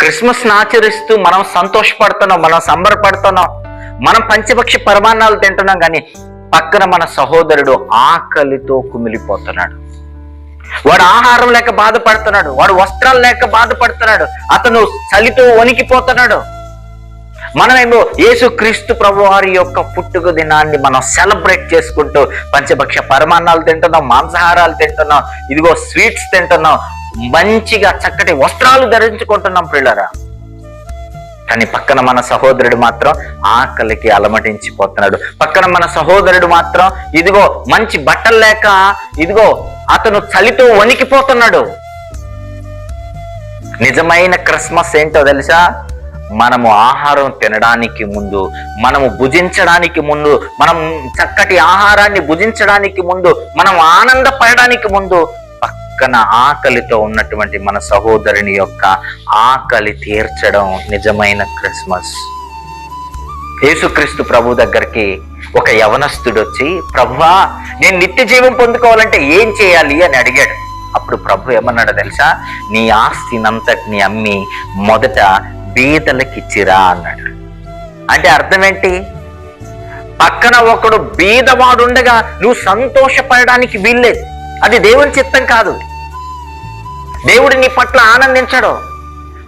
క్రిస్మస్ని ఆచరిస్తూ మనం సంతోషపడుతున్నాం, మనం సంబరపడుతున్నాం, మనం పంచభక్ష పరమాన్నాలు తింటున్నాం, కానీ పక్కన మన సహోదరుడు ఆకలితో కుమిలిపోతున్నాడు. వాడు ఆహారం లేక బాధపడుతున్నాడు, వాడు వస్త్రాలు లేక బాధపడుతున్నాడు, అతను చలితో వణికిపోతున్నాడు. మనమేమో యేసుక్రీస్తు ప్రభు వారి యొక్క పుట్టుక దినాన్ని మనం సెలబ్రేట్ చేసుకుంటూ పంచభక్ష పరమాన్నాలు తింటున్నాం, మాంసాహారాలు తింటున్నాం, ఇదిగో స్వీట్స్ తింటున్నాం, మంచిగా చక్కటి వస్త్రాలు ధరించుకుంటున్నాం పిల్లరా. కానీ పక్కన మన సహోదరుడు మాత్రం ఆకలికి అలమటించిపోతున్నాడు. పక్కన మన సహోదరుడు మాత్రం ఇదిగో మంచి బట్టలు లేక ఇదిగో అతను చలితో వణికిపోతున్నాడు. నిజమైన క్రిస్మస్ ఏంటో తెలుసా? మనము ఆహారం తినడానికి ముందు, మనము భుజించడానికి ముందు, మనం చక్కటి ఆహారాన్ని భుజించడానికి ముందు, మనం ఆనందపడడానికి ముందు పక్కన ఆకలితో ఉన్నటువంటి మన సహోదరుని యొక్క ఆకలి తీర్చడం నిజమైన క్రిస్మస్. యేసుక్రీస్తు ప్రభు దగ్గరికి ఒక యవనస్తుడు వచ్చి, ప్రభువా నేను నిత్య జీవం పొందుకోవాలంటే ఏం చేయాలి అని అడిగాడు. అప్పుడు ప్రభు ఏమన్నాడో తెలుసా? నీ ఆస్తినంతటిని అమ్మి మొదట బీదలకిచ్చిరా అన్నాడు. అంటే అర్థం ఏంటి? పక్కన ఒకడు బీదవాడుండగా నువ్వు సంతోషపడడానికి వీల్లేదు. అది దేవుని చిత్తం కాదు. దేవుడు నీ పట్ల ఆనందించడు.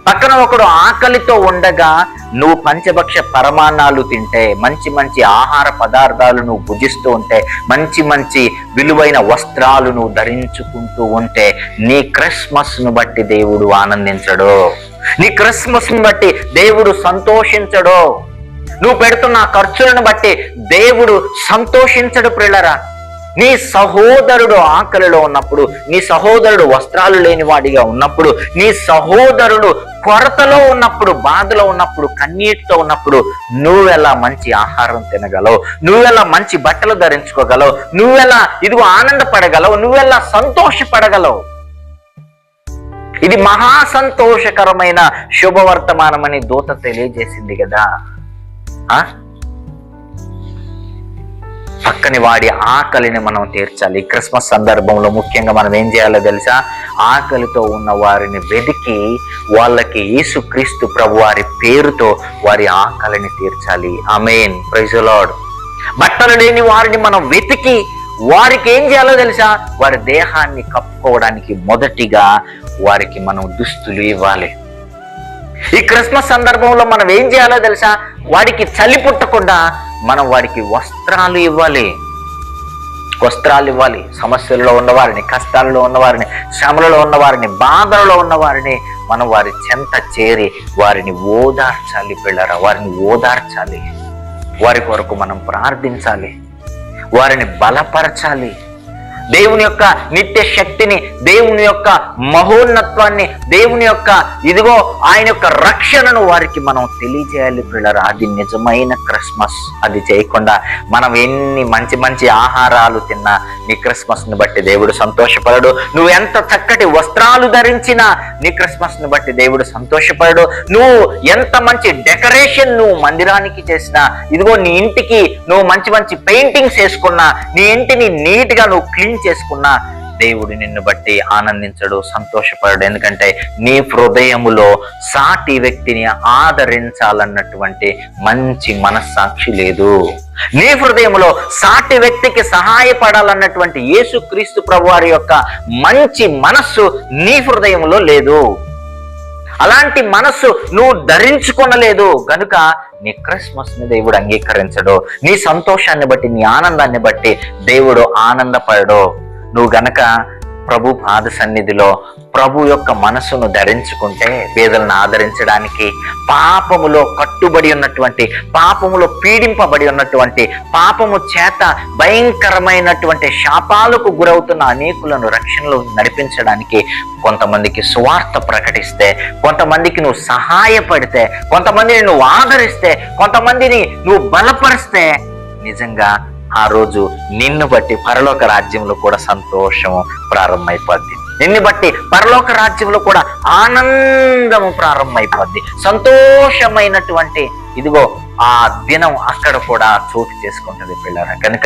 పక్కన ఒకడు ఆకలితో ఉండగా నువ్వు పంచభక్ష పరమాన్నాలు తింటే, మంచి మంచి ఆహార పదార్థాలు నువ్వు భుజిస్తూ ఉంటే, మంచి మంచి విలువైన వస్త్రాలు నువ్వు ధరించుకుంటూ ఉంటే, నీ క్రిస్మస్ను బట్టి దేవుడు ఆనందించడు. నీ క్రిస్మస్ను బట్టి దేవుడు సంతోషించడు. నువ్వు పెడుతున్న ఖర్చులను బట్టి దేవుడు సంతోషించడు ప్రియులారా. నీ సహోదరుడు ఆకలిలో ఉన్నప్పుడు, నీ సహోదరుడు వస్త్రాలు లేని వాడిగా ఉన్నప్పుడు, నీ సహోదరుడు కొరతలో ఉన్నప్పుడు, బాధలో ఉన్నప్పుడు, కన్నీటితో ఉన్నప్పుడు నువ్వెలా మంచి ఆహారం తినగలవు? నువ్వెలా మంచి బట్టలు ధరించుకోగలవు? నువ్వెలా ఇదిగో ఆనందపడగలవు? నువ్వెలా సంతోషపడగలవు? ఇది మహా సంతోషకరమైన శుభవర్తమానమని దూత తెలియజేసింది కదా. పక్కని వాడి ఆకలిని మనం తీర్చాలి. క్రిస్మస్ సందర్భంలో ముఖ్యంగా మనం ఏం చేయాలో తెలుసా? ఆకలితో ఉన్న వారిని వెతికి వాళ్ళకి యేసుక్రీస్తు ప్రభు వారి పేరుతో వారి ఆకలిని తీర్చాలి. ఆమేన్, ప్రైజ్ ది లార్డ్. బట్టలు లేని వారిని మనం వెతికి వారికి ఏం చేయాలో తెలుసా? వారి దేహాన్ని కప్పుకోవడానికి మొదటిగా వారికి మనం దుస్తులు ఇవ్వాలి. ఈ క్రిస్మస్ సందర్భంలో మనం ఏం చేయాలో తెలుసా? వాడికి చలి పుట్టకుండా మనం వాడికి వస్త్రాలు ఇవ్వాలి. వస్త్రాలు ఇవ్వాలి. సమస్యల్లో ఉన్నవారిని, కష్టాల్లో ఉన్నవారిని, శ్రమలలో ఉన్నవారిని, బాధలలో ఉన్నవారిని మనం వారి చెంత చేరి వారిని ఓదార్చాలి పిల్లరా. వారిని ఓదార్చాలి. వారి కొరకు మనం ప్రార్థించాలి. వారిని బలపరచాలి. దేవుని యొక్క నిత్య శక్తిని, దేవుని యొక్క మహోన్నత్వాన్ని, దేవుని యొక్క ఇదిగో ఆయన యొక్క రక్షణను వారికి మనం తెలియజేయాలి పిల్లరా. అది నిజమైన క్రిస్మస్. అది చేయకుండా మనం ఎన్ని మంచి మంచి ఆహారాలు తిన్నా నీ క్రిస్మస్ని బట్టి దేవుడు సంతోషపడడు. నువ్వు ఎంత చక్కటి వస్త్రాలు ధరించినా నీ క్రిస్మస్ని బట్టి దేవుడు సంతోషపడడు. నువ్వు ఎంత మంచి డెకరేషన్ నువ్వు మందిరానికి చేసినా, ఇదిగో నీ ఇంటికి నువ్వు మంచి మంచి పెయింటింగ్స్ వేసుకున్నా, నీ ఇంటిని నీట్ గా నువ్వు క్లీన్ చేసుకున్నా దేవుడు నిన్ను బట్టి ఆనందించడు, సంతోషపడడు. ఎందుకంటే నీ హృదయములో సాటి వ్యక్తిని ఆదరించాలన్నటువంటి మంచి మనస్సాక్షి లేదు. నీ హృదయంలో సాటి వ్యక్తికి సహాయపడాలన్నటువంటి యేసుక్రీస్తు ప్రభు వారి యొక్క మంచి మనస్సు నీ హృదయంలో లేదు. అలాంటి మనస్సు నువ్వు ధరించుకొనలేదు కనుక నీ క్రిస్మస్ ని దేవుడు అంగీకరించడు. నీ సంతోషాన్ని బట్టి, నీ ఆనందాన్ని బట్టి దేవుడు ఆనందపడడు. నువ్వు గనక ప్రభు పాద సన్నిధిలో ప్రభు యొక్క మనసును ధరించుకుంటే, పేదలను ఆదరించడానికి, పాపములో కట్టుబడి ఉన్నటువంటి, పాపములో పీడింపబడి ఉన్నటువంటి, పాపము చేత భయంకరమైనటువంటి శాపాలకు గురవుతున్న అనేకులను రక్షణలో నడిపించడానికి, కొంతమందికి సువార్త ప్రకటిస్తే, కొంతమందికి నువ్వు సహాయపడితే, కొంతమందిని నువ్వు ఆదరిస్తే, కొంతమందిని నువ్వు బలపరిస్తే, నిజంగా ఆ రోజు నిన్ను బట్టి పరలోక రాజ్యంలో కూడా సంతోషము ప్రారంభమైపోద్ది. నిన్ను బట్టి పరలోక రాజ్యంలో కూడా ఆనందము ప్రారంభమైపోద్ది. సంతోషమైనటువంటి ఇదిగో ఆ దినం అక్కడ కూడా చోటు చేసుకుంటుంది పిల్లరా. కనుక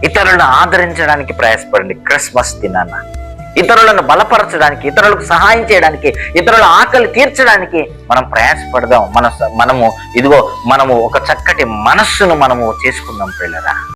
ఇతరులను ఆదరించడానికి ప్రయాసపడండి. క్రిస్మస్ దినాన ఇతరులను బలపరచడానికి, ఇతరులకు సహాయం చేయడానికి, ఇతరుల ఆకలి తీర్చడానికి మనం ప్రయాసపడదాం. మనము ఇదిగో మనము ఒక చక్కటి మనస్సును మనము చేసుకుందాం ప్రియులారా.